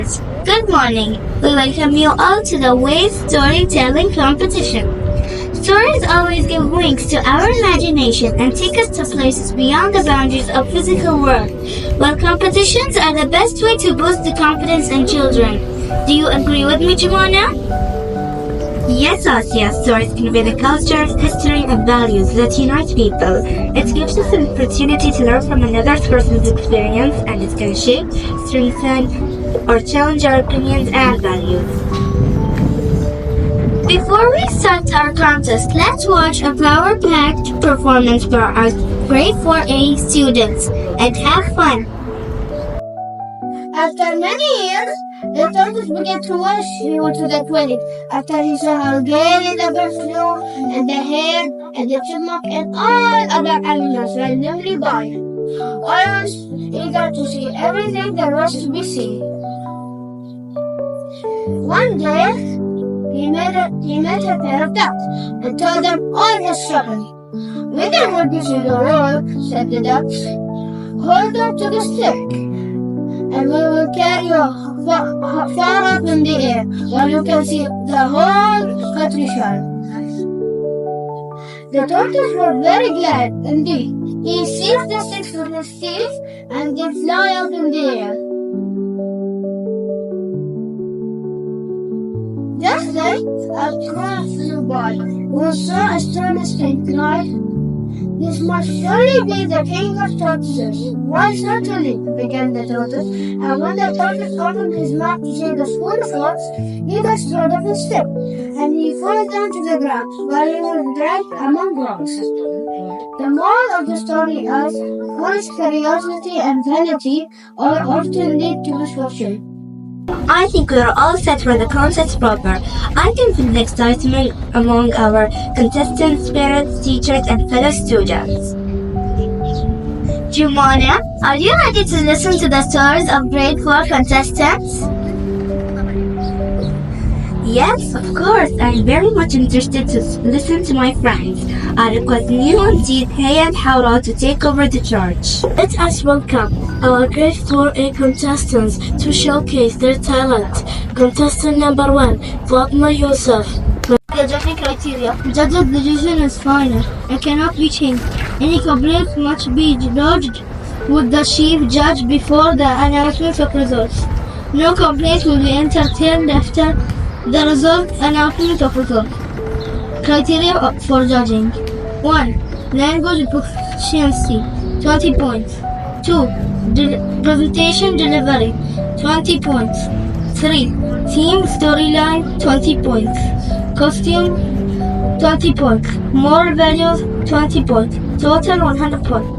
Good morning. We welcome you all to the Wave Storytelling Competition. Stories always give wings to our imagination and take us to places beyond the boundaries of physical world. While competitions are the best way to boost the confidence in children. Do you agree with me, Jumana? Yes, Asya, stories can be the cultures, history, and values that unite people. It gives us an opportunity to learn from another person's experience, and it can shape, strengthen, or challenge our opinions and values. Before we start our contest, let's watch a power-packed performance by our grade 4A students and have fun. After many years, the tortoise began to wish he went to the toilet. After he saw how gay the buffalo and the hare and the chipmunk and all other animals randomly by. I was eager to see everything there was to be seen. One day, he met a pair of ducks and told them all his trouble. "We can help you see the road," said the ducks. "Hold on to the stick, and we will carry you far up in the air, where you can see the whole countryside." The tortoise was very glad indeed. He seized the sticks with his teeth and they fly up in the air. Just then, a crow flew by, who saw a strange thing cried, "This must surely be the king of tortoises." "Why, certainly," began the tortoise, and when the tortoise opened his mouth to say the spoon of words, he got hold of his stick, and he fell down to the ground, where he was dragged among rocks. The moral of the story is, foolish curiosity and vanity often lead to misfortune. I think we're all set for the contest proper. I can feel the excitement among our contestants, parents, teachers, and fellow students. Jumana, are you ready to listen to the stories of grade 4 contestants? Yes, of course. I'm very much interested to listen to my friends. I request Neil and Hey and Haura to take over the charge. Let us welcome our grade 4A contestants to showcase their talent. Contestant number 1, Fatma Yusuf. The judging criteria. Judges' decision is final and cannot be changed. Any complaints must be lodged with the chief judge before the announcement of results. No complaints will be entertained after the announcement of results. Criteria for judging. 1. Language proficiency, 20 points. 2. Presentation delivery, 20 points. 3. Theme storyline, 20 points. Costume, 20 points. Moral values, 20 points. Total 100 points.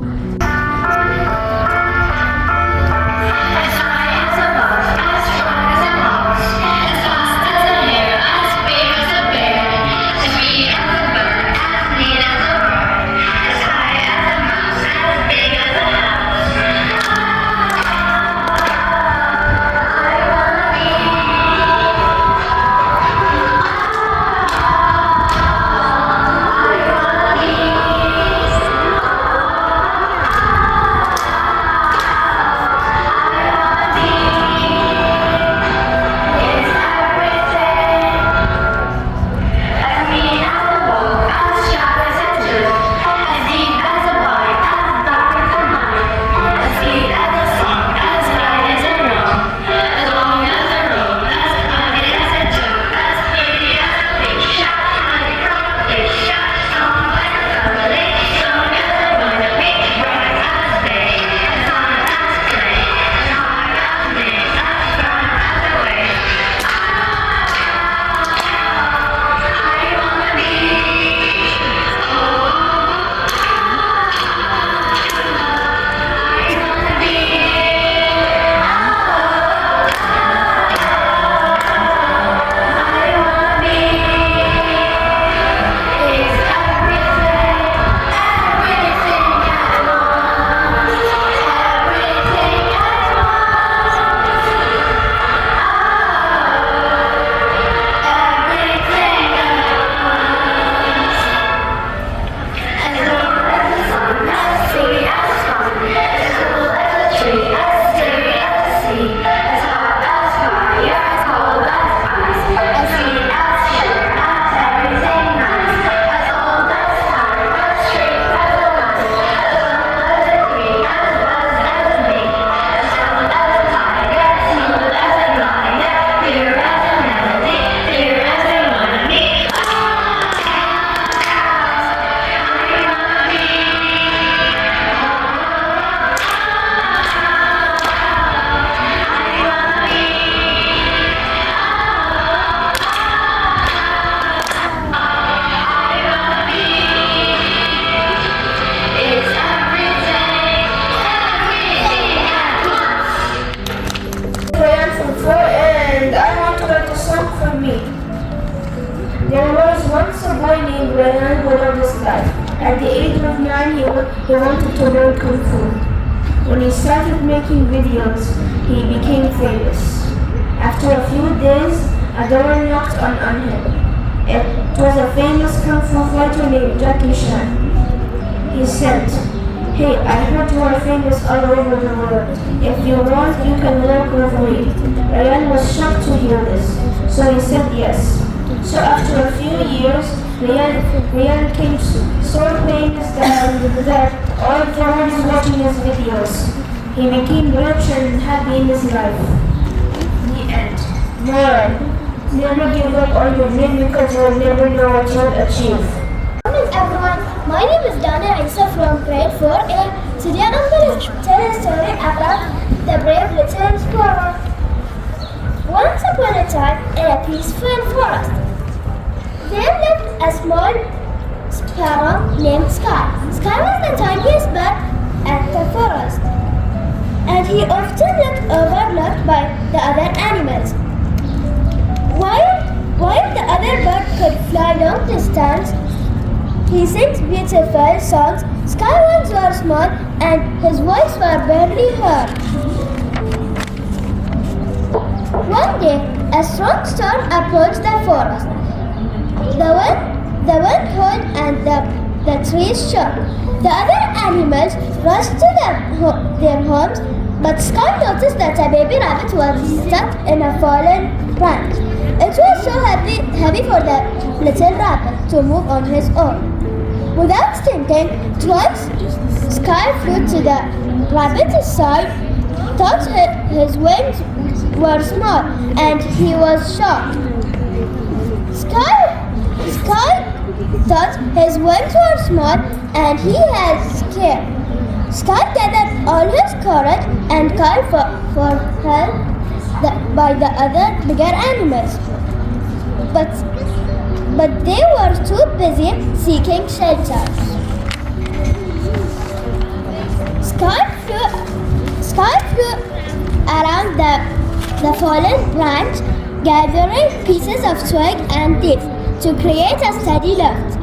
once a boy named Ryan who loved his life. At the age of 9, he wanted to learn Kung Fu. When he started making videos, he became famous. After a few days, a door knocked on him. It was a famous Kung Fu fighter named Jackie Chan. He said, "Hey, I heard you are famous all over the world. If you want, you can work with me." Ryan was shocked to hear this, so he said yes. So after a few years, Ryan came so famous that all the world is watching his videos. He became rich and happy in his life. The end. Moral: never give up on your dream because you will never know what you will achieve. Good morning, everyone. My name is Dana Isa from grade 4A. Today I'm going to tell a story about the brave little sparrow. Once upon a time, in a peaceful forest, there lived a small sparrow named Sky. Sky was the tiniest bird at the forest, and he often looked overlooked by the other animals. While the other bird could fly long distance, he sings beautiful songs. Sky wings were small and his voice was barely heard. One day, a strong storm approached the forest. The wind howled and the trees shook. The other animals rushed to their homes, but Sky noticed that a baby rabbit was stuck in a fallen branch. It was so heavy for the little rabbit to move on his own. Without thinking twice, Sky flew to the rabbit's side, thought his wings were small, and he was shocked. Sky thought his wings were small and he had scared. Sky gathered all his courage and called for help by the other bigger animals. But they were too busy seeking shelter. Sky flew around the fallen branch, gathering pieces of twig and leaves to create a steady lift.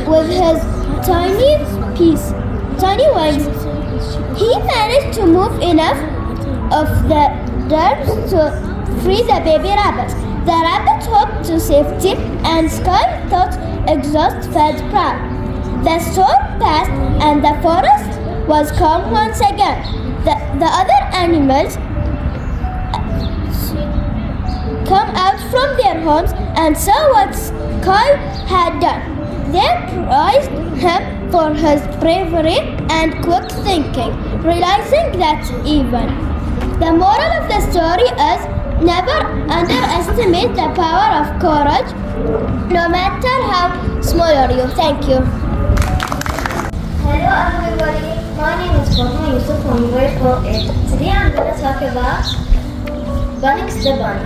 With his tiny wings, he managed to move enough of the dirt to free the baby rabbit. The rabbit hopped to safety and Sky thought exhaust felt proud. The storm passed and the forest was calm once again. The other animals come out from their homes and saw what Sky had done. They praised him for his bravery and quick thinking, realizing that even. The moral of the story is never underestimate the power of courage, no matter how small are you. Thank you. Hello everybody, my name is Fatma Yusuf from grade 4A. Today I'm going to talk about Bunix the Bunny.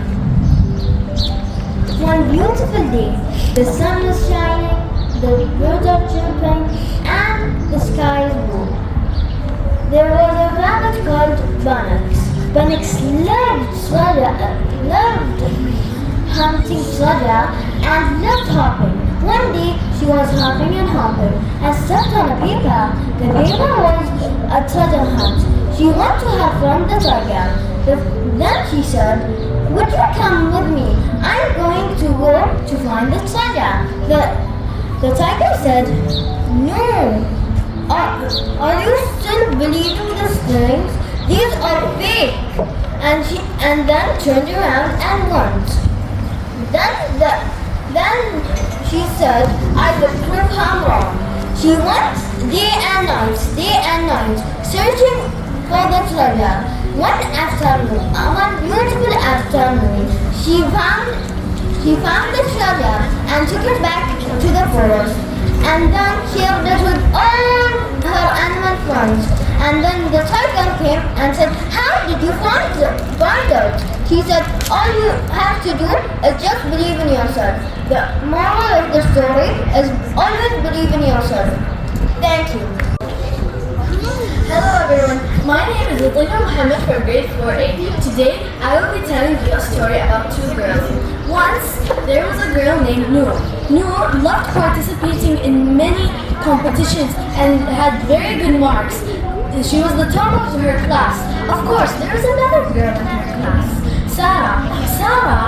One beautiful day, the sun is shining, the birds are chirping, and the sky is blue. There was a rabbit called Bunix. Bunix loved hunting treasure and loved hopping. One day she was hopping and hopping and stepped on a paper. The paper was a treasure hunt. She wanted to have fun with the tiger. Then she said, "Would you come with me? I'm going to go to find the treasure." The tiger said, "No. Are you still believing these things? These are fake." And then turned around and went. Then she said, "I will prove her wrong." She went day and night, searching for the treasure. One beautiful afternoon, she found the treasure and took it back to the forest. And then shared it with all her animal friends. And then the tiger came and said, "How did you find it?" He said, "All you have to do is just believe in yourself." The moral of the story is always believe in yourself. Thank you. Hello everyone, my name is Lutayha Mohammed from grade 4A. Today I will be telling you a story about two girls. Once, there was a girl named Noor. Noor loved participating in many competitions and had very good marks. She was the top of her class. Of course, there was another girl in her class, Sarah. Sarah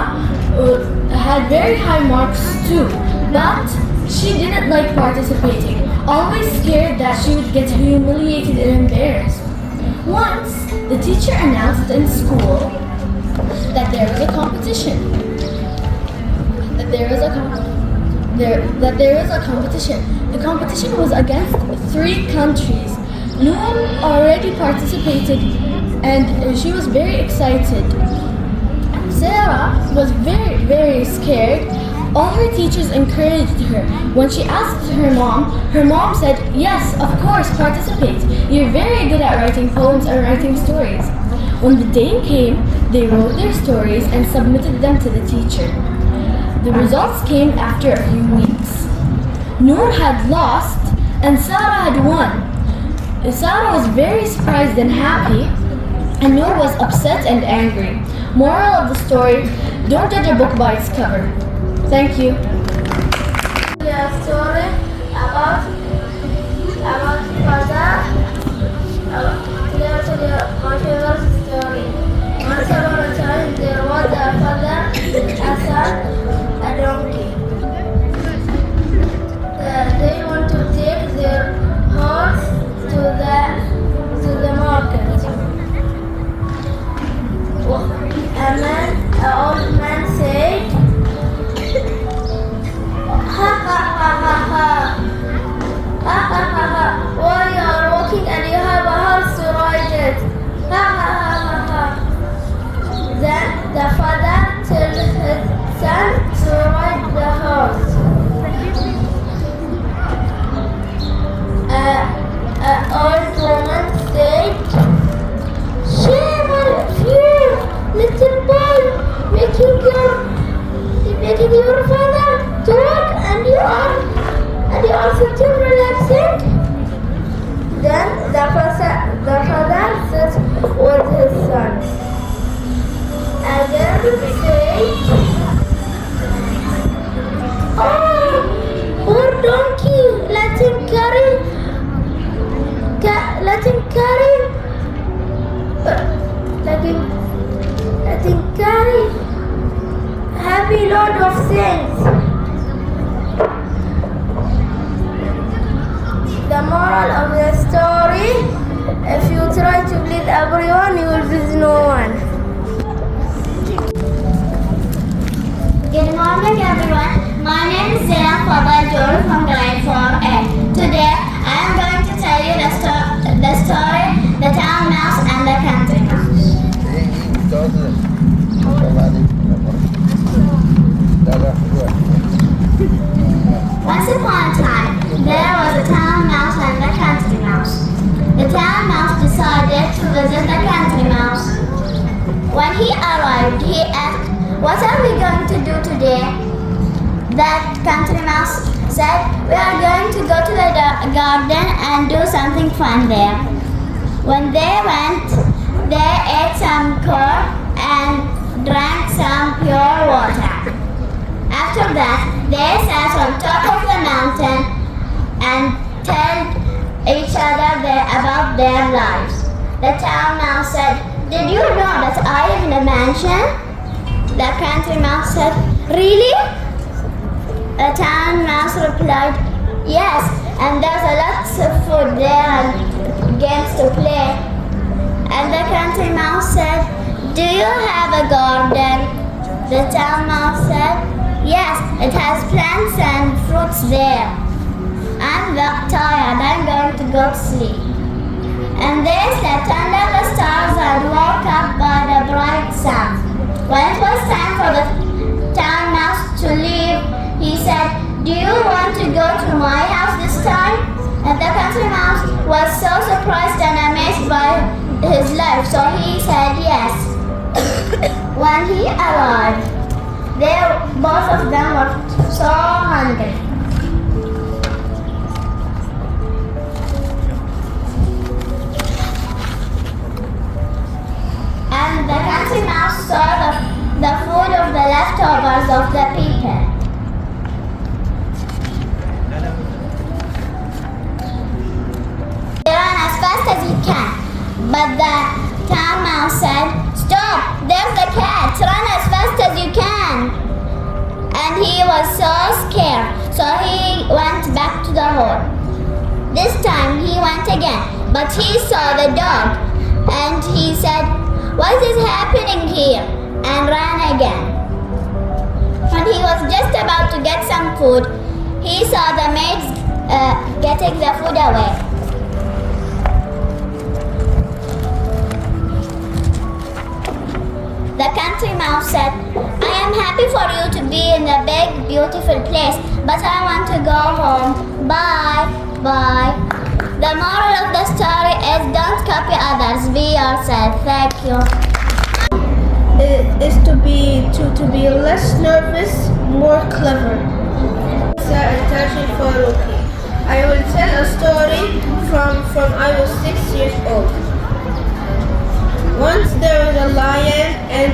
had very high marks too, but she didn't like participating, always scared that she would get humiliated and embarrassed. Once, the teacher announced in school that there was a competition. That there was a competition. The competition was against 3 countries. Noor already participated and she was very excited. Sarah was very, very scared. All her teachers encouraged her. When she asked her mom said, "Yes, of course, participate. You're very good at writing poems and writing stories." When the day came, they wrote their stories and submitted them to the teacher. The results came after a few weeks. Noor had lost and Sarah had won. Sarah was very surprised and happy, and Noor was upset and angry. Moral of the story, don't judge a book by its cover. Thank you. A story about father. Today my favorite story. Once upon a time there was a father, a son, a donkey. They want to take their horse to the market. An old man said, "Ha ha ha ha ha. Ha ha ha ha. Why you are walking and you have a horse to ride it? Ha ha ha ha ha." Then the father told his son to ride the horse. An old woman said, "Shame on you, little boy, making your father talk and you are sitting relaxing." Then the father sat with his son. Again said, "Oh, poor donkey, let him carry heavy load of things." The moral of the story, if you try to please everyone, you will please no one. Good morning, everyone. My name is Zainab Fadal Joel from grade 4A. Today, I am going to tell you the story, The Town Mouse and the Country Mouse. Once upon a time, there was a town mouse and a country mouse. The town mouse decided to visit the country mouse. When he arrived, he asked, "What are we going to do today?" That country mouse said, "We are going to go to the garden and do something fun there." When they went, they ate some corn and drank some pure water. After that, they sat on top of the mountain and told each other about their lives. The town mouse said, "Did you know that I live in a mansion?" The country mouse said, "Really?" The town mouse replied, "Yes, and there's a lot of food there and games to play." And the country mouse said, "Do you have a garden?" The town mouse said, "Yes, it has plants and fruits there." "I'm tired, I'm going to go to sleep." And they slept under the stars and woke up by the bright sun. When it was time for the town mouse to leave, he said, "Do you want to go to my house this time?" And the country mouse was so surprised and amazed by his life, so he said yes. When he arrived, both of them were so hungry. And the country mouse saw the food of the left leftovers of the people. He ran as fast as he can, but the town mouse said, "Stop! There's the cat! Run as fast as you can!" And he was so scared, so he went back to the hole. This time he went again, but he saw the dog, and he said, "What is happening here?" and ran again. When he was just about to get some food, he saw the maids getting the food away. The country mouse said, "I am happy for you to be in a big, beautiful place, but I want to go home. Bye, bye." The moral of the story is don't copy others, be yourself. Thank you. Is to be less nervous, more clever. I will tell a story from I was 6 years old. Once there was a lion and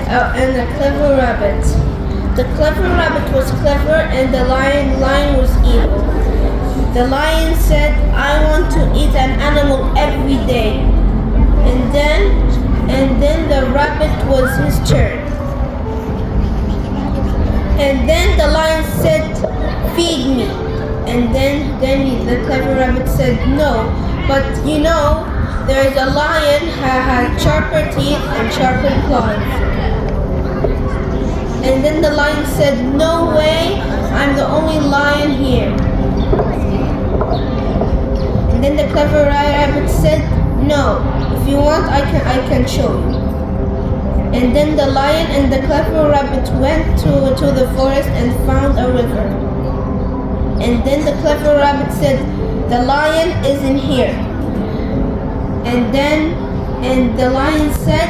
a clever rabbit. The clever rabbit was clever and the lion was evil. The lion said, "I want to eat an animal every day." And then the rabbit was his turn. And then the lion said, "Feed me." And then the clever rabbit said, "No, but you know, there is a lion who has sharper teeth and sharper claws." And then the lion said, "No way, I'm the only lion here." And then the clever rabbit said, "No, if you want, I can show you." And then the lion and the clever rabbit went to the forest and found a river. And then the clever rabbit said, "The lion is in here." And the lion said,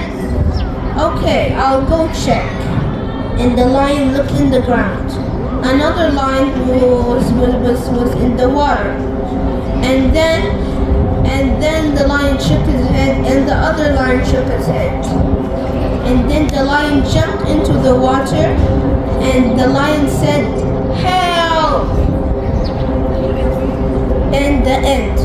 "Okay, I'll go check." And the lion looked in the ground. Another lion was in the water. And then the lion shook his head and the other lion shook his head. And then the lion jumped into the water and the lion said, "Help!" And the end.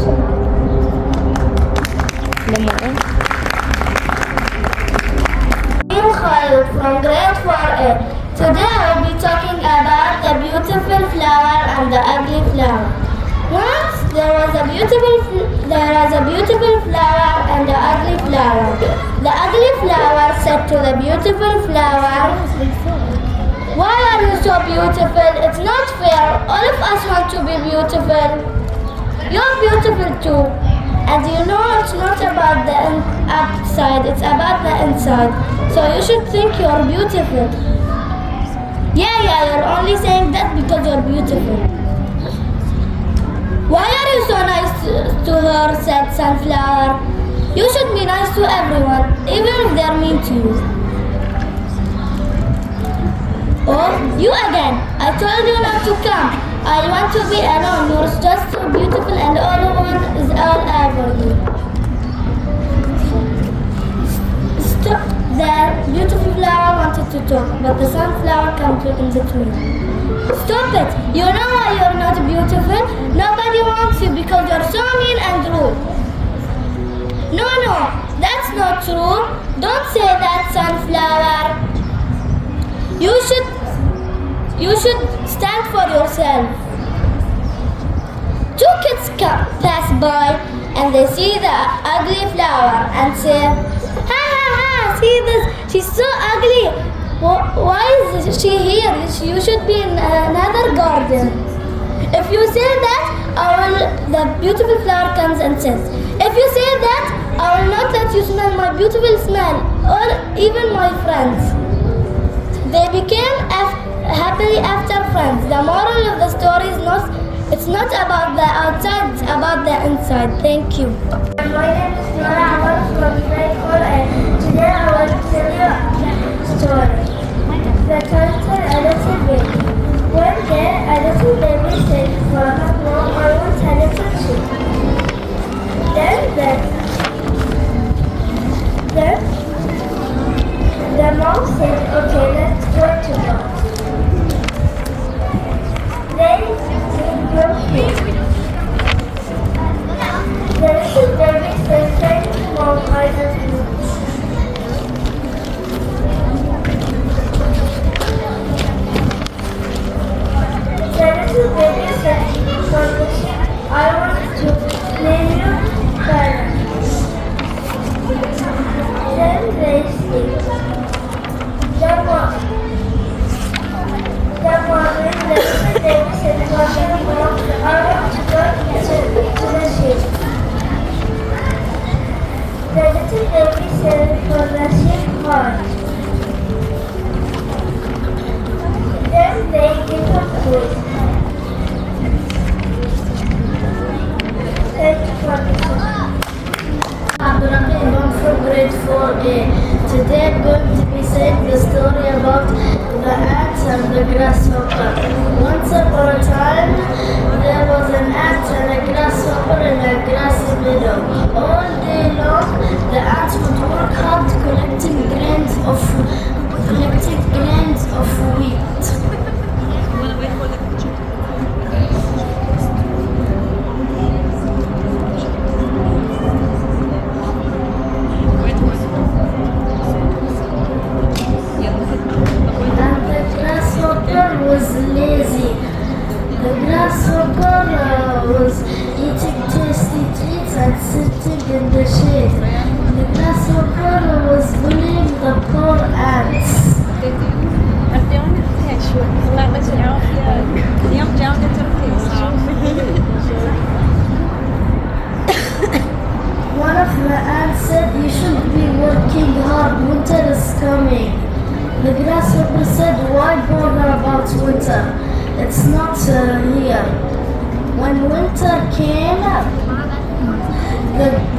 I'm Khalid from grade 4A. Today I'll be talking about the beautiful flower and the ugly flower. Once there was a beautiful flower and an ugly flower. The ugly flower said to the beautiful flower, "Why are you so beautiful? It's not fair. All of us want to be beautiful. You're beautiful too. And you know it's not about the outside, it's about the inside. So you should think you're beautiful." Yeah, you're only saying that because you're beautiful. "Why are you so nice to her?" said Sunflower. "You should be nice to everyone, even if they're mean to you." "Oh, you again. I told you not to come. I want to be alone. You're just so beautiful and all I want is all I ever do." Stop. The beautiful flower wanted to talk, but the sunflower came in between. "Stop it! You know why you're not beautiful? Nobody wants you because you're so mean and rude." No, that's not true. Don't say that, Sunflower. You should stand for yourself. Two kids pass by and they see the ugly flower and say, "Ha ha ha! See this? She's so ugly. Why is she here? You should be in another garden." If you say that, the beautiful flower comes and says, "If you say that, I will not let you smell my beautiful smell, or even my friends." They became happily after friends. The moral of the story is it's not about the outside, it's about the inside. Thank you. My name is Nora. I was from grade 4A. Today I will tell you a story. The title, A Little Baby. One day, a little baby said, "Mom, I want a little sheep." Then the mom said, "Okay, let's go to God." The grasshopper said, why bother about winter? It's not here. When winter came,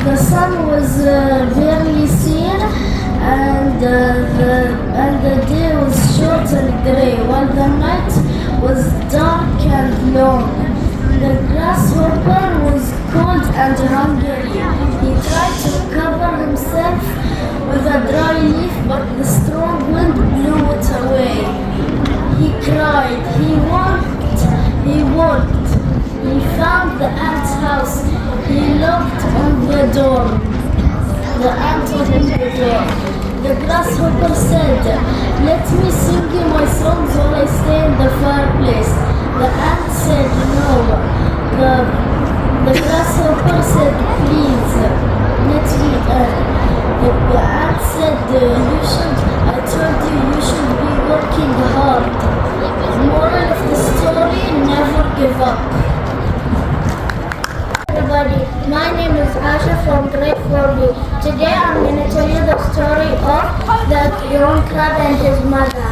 the sun was barely seen, and the day was short and grey, while the night was dark and long. The grasshopper was cold and hungry. He tried to cover himself with a dry leaf, but the strong wind blew it away. He cried, he walked. He found the ant's house. He knocked on the door. The ant opened the door. The grasshopper said, let me sing you my songs while I stay in the fireplace. The ant said, no. The grasshopper said, please, let me in. The ant said, I told you should be working hard. Moral of the story, never give up. Everybody, my name is Asha from grade 4B. Today I'm going to tell you the story of the young crab and his mother.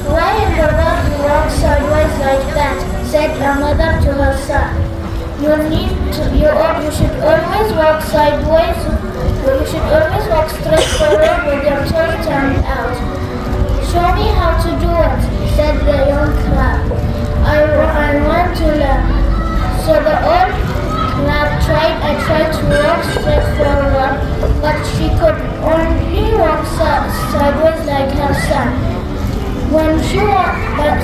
Why in the world you walk sideways like that? Said a mother to her son. You should always walk sideways. You should always walk straight forward with your toes turned out. Show me how to do it, said the young crab. I want to learn. So the old crab tried to walk straight forward, but she could only walk sideways like her son. When she wanted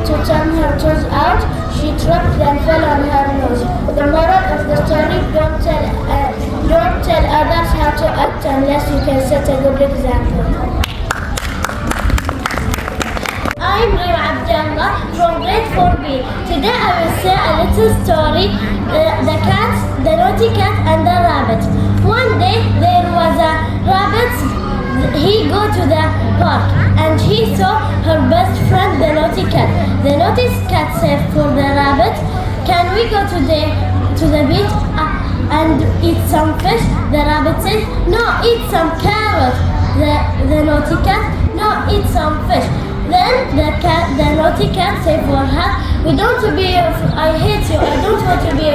to turn her toes out, she tripped and fell on her nose. The moral of the story: don't tell others how to act unless you can set a good example. I'm Reem Abdallah from grade 4B. Today I will say a little story, the naughty cat and the rabbit. One day there was a rabbit. He go to the park and he saw her best friend, the naughty cat. The naughty cat said for the rabbit, can we go to the beach and eat some fish? The rabbit said, no, eat some carrot. The naughty cat, no, eat some fish. Then the naughty cat said for her, I hate you, I don't want to be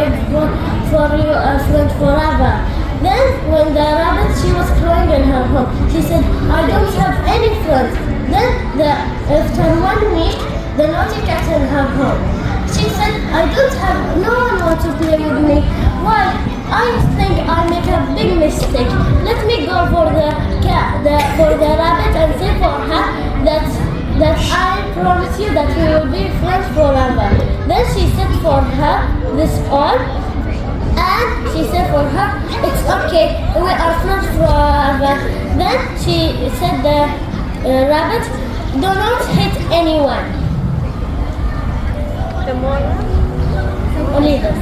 for you a friend forever. Then when the rabbit, she was crying in her home, she said, I don't have any friends. Then after 1 week, the naughty cat in her home, she said, I don't have, no one wants to play with me. Why? I think I make a big mistake. Let me go for the rabbit and say for her that I promise you that we will be friends forever. Then she said for her this all, and she said for her, it's okay, we are friends forever. Then she said the rabbit, do not hit anyone. The moral? Only this.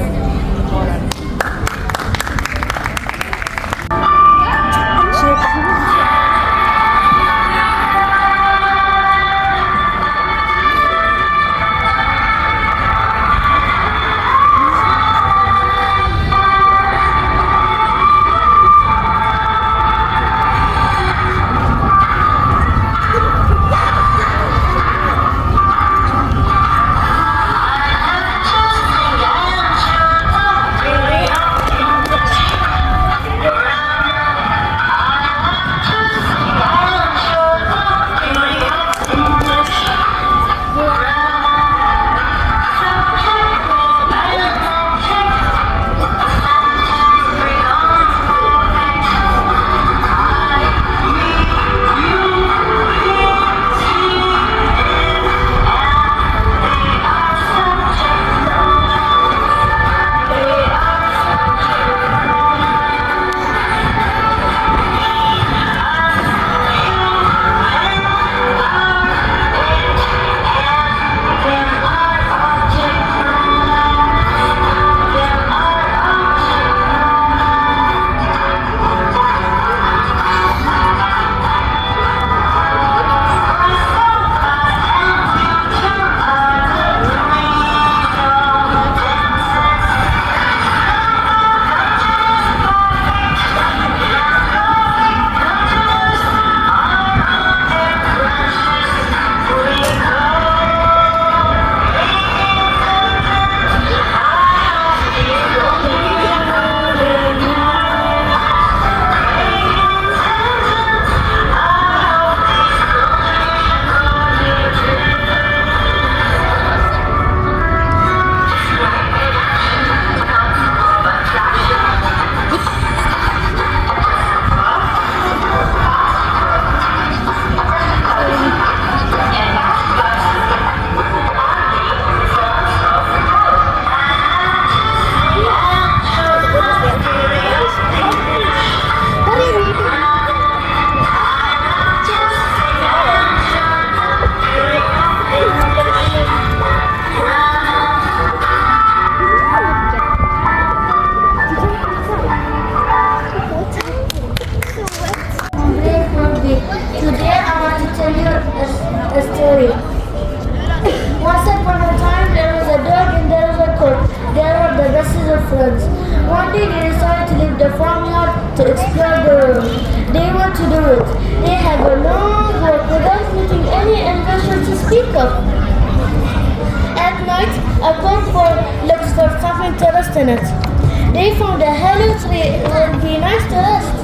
they found a hollow tree. It would be nice to rest.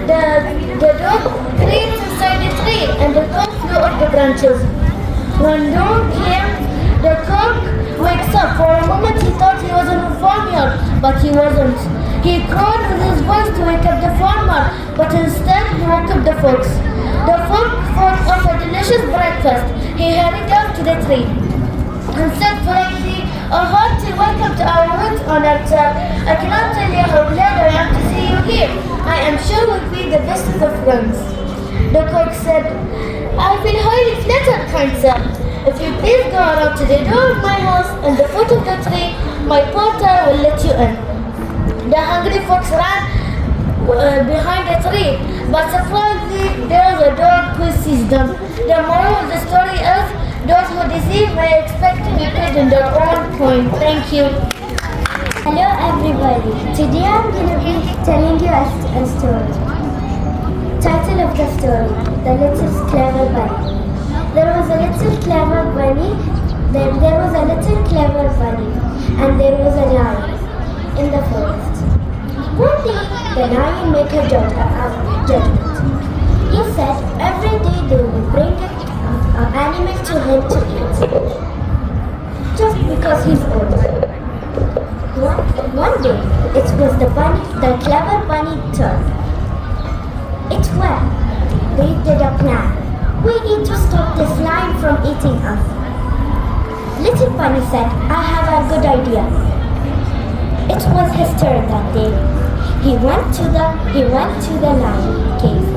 The dog creeps inside the tree and the cock flew off the branches. When dawn came, the cock wakes up. For a moment he thought he was in a farmyard, but he wasn't. He called with his voice to wake up the farmer, but instead he woke up the fox. The fox thought of a delicious breakfast. He hurried up to the tree and said politely, "A hearty welcome to our woods, honored sir. I cannot tell you how glad I am to see you here. I am sure we'll be the bestest of friends." The cock said, "I feel highly flattered, kind sir. If you please go around to the door of my house and the foot of the tree, my porter will let you in." The hungry fox ran behind the tree, but surprisingly there was a dog who seized them. The moral of the story is, those who deceive may expect to be paid in their own coin. Thank you. Hello everybody. Today I'm going to be telling you a story. Title of the story: The Little Clever Bunny. There was a little clever bunny. There was a little clever bunny, and there was a lion in the forest. One day, the lion made a judgment. He said every day they would bring an animal to him to eat, just because he's old. One day, it was the clever bunny turn. It's well. They did a plan. We need to stop this lion from eating us. Little bunny said, "I have a good idea." It was his turn that day. He went to the lion cave.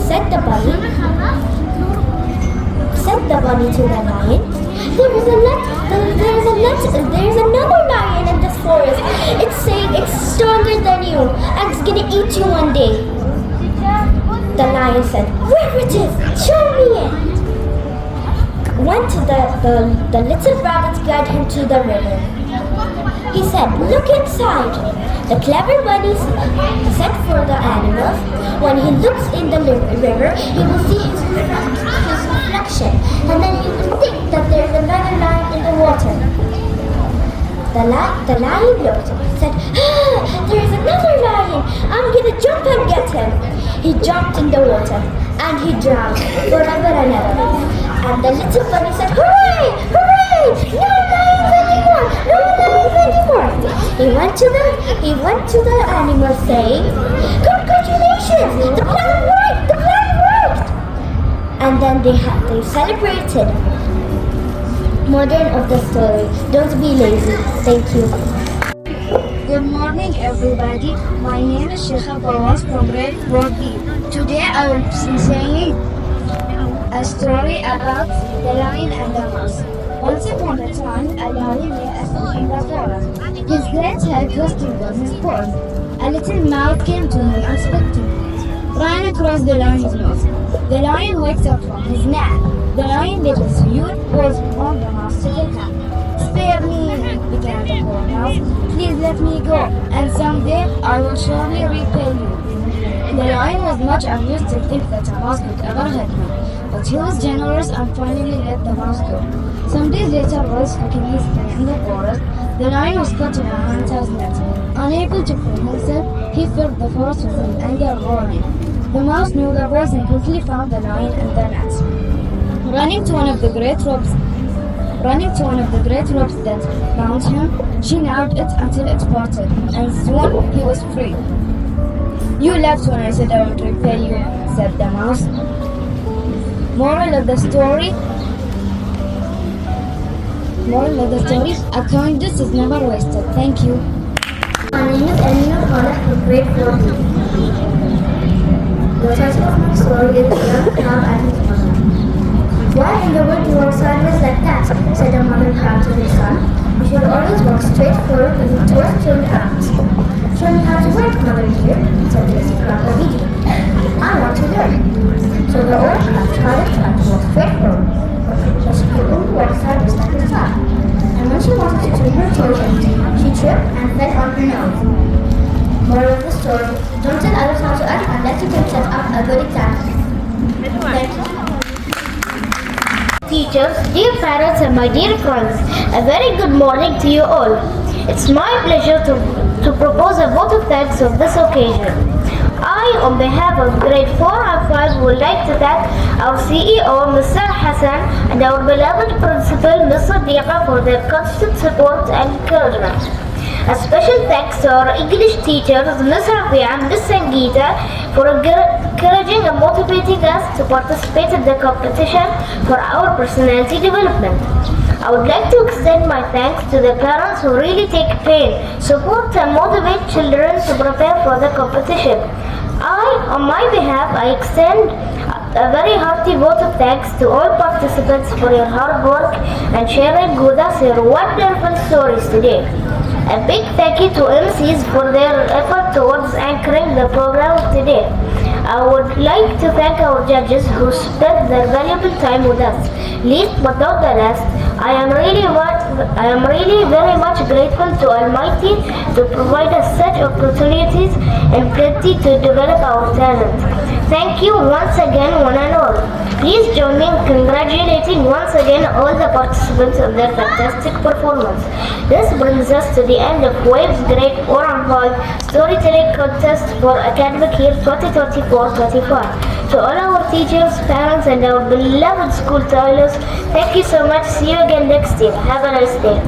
Said the bunny to the lion, There's another lion in this forest. It's saying it's stronger than you and it's gonna eat you one day." The lion said, "Where it is? Show me it." Went to the little rabbit guide him to the river. He said, "Look inside." The clever bunny set for the animals. When he looks in the river, he will see his reflection, and then he will think that there's another lion in the water. The lion looked, said, "There's another lion. I'm gonna jump and get him." He jumped in the water, and he drowned forever and ever. And the little bunny said, "Hooray! Hooray! No lions anymore! No lions anymore!" He went to the animals saying, "Congratulations! The plan worked! The plan worked!" And then they celebrated. Moral of the story: don't be lazy. Thank you. Good morning, everybody. My name is Sheikha Fawaz from grade 4B. Today I will be saying a story about the lion and the mouse. Once upon a time, a lion lay asleep in the forest. His great head resting on his paws. A little mouse came to him unexpectedly, ran across the lion's nose. The lion wakes up from his nap. The lion let his huge paws on the mouse to get up. "Spare me," began the poor mouse. "Please let me go, and someday I will surely repay you." The lion was much amused to think that a mouse could ever help him, but he was generous and finally let the mouse go. Some days later, while stalking his prey in the forest, the lion was caught in a hunter's net. Unable to free himself, he filled the forest with his anger roaring. The mouse knew the voice and quickly found the lion in the net. Running to one of the great ropes that bound him, she gnawed it until it parted, and soon he was free. "You left when I said I would repay you," said the mouse. Moral of the story: a kindness is never wasted. Thank you. My name is Elena Khanna from grade 4B. The title of my story is The Young Crab and His Mother. "Why in the world do you walk sideways like that?" said a mother crab to her son. "You should always walk straight forward with your toes turned out." "Show me how to work, mother dear," said the little crab obediently. "I want to learn." So the old crab tried to walk straight forward, but she could only walk sideways like a child. And when she wanted to turn her toes in, she tripped and fell on her nose. Moral of the story: don't tell others how to act unless you can set up a good example. Thank you. Teachers, dear parents and my dear friends, a very good morning to you all. It's my pleasure to propose a vote of thanks on this occasion. I, on behalf of grade 4 and 5, would like to thank our CEO, Mr. Hassan, and our beloved principal, Mr. Diqa, for their constant support and encouragement. A special thanks to our English teachers, Ms. Rabia and Ms. Sangeeta, for encouraging and motivating us to participate in the competition for our personality development. I would like to extend my thanks to the parents who really take pain, support and motivate children to prepare for the competition. On my behalf, I extend a very hearty vote of thanks to all participants for your hard work and sharing with us your wonderful stories today. A big thank you to MCs for their effort towards anchoring the program of today. I would like to thank our judges who spent their valuable time with us. Least but not the least, I am really very much grateful to Almighty to provide us such opportunities and plenty to develop our talent. Thank you once again, one and all. Please join me in congratulating once again all the participants on their fantastic performance. This brings us to the end of Waves Grade 4 and 5 Storytelling Contest for academic year 2024-25. To all our teachers, parents, and our beloved school toilers, thank you so much. See you again next year. Have a nice day.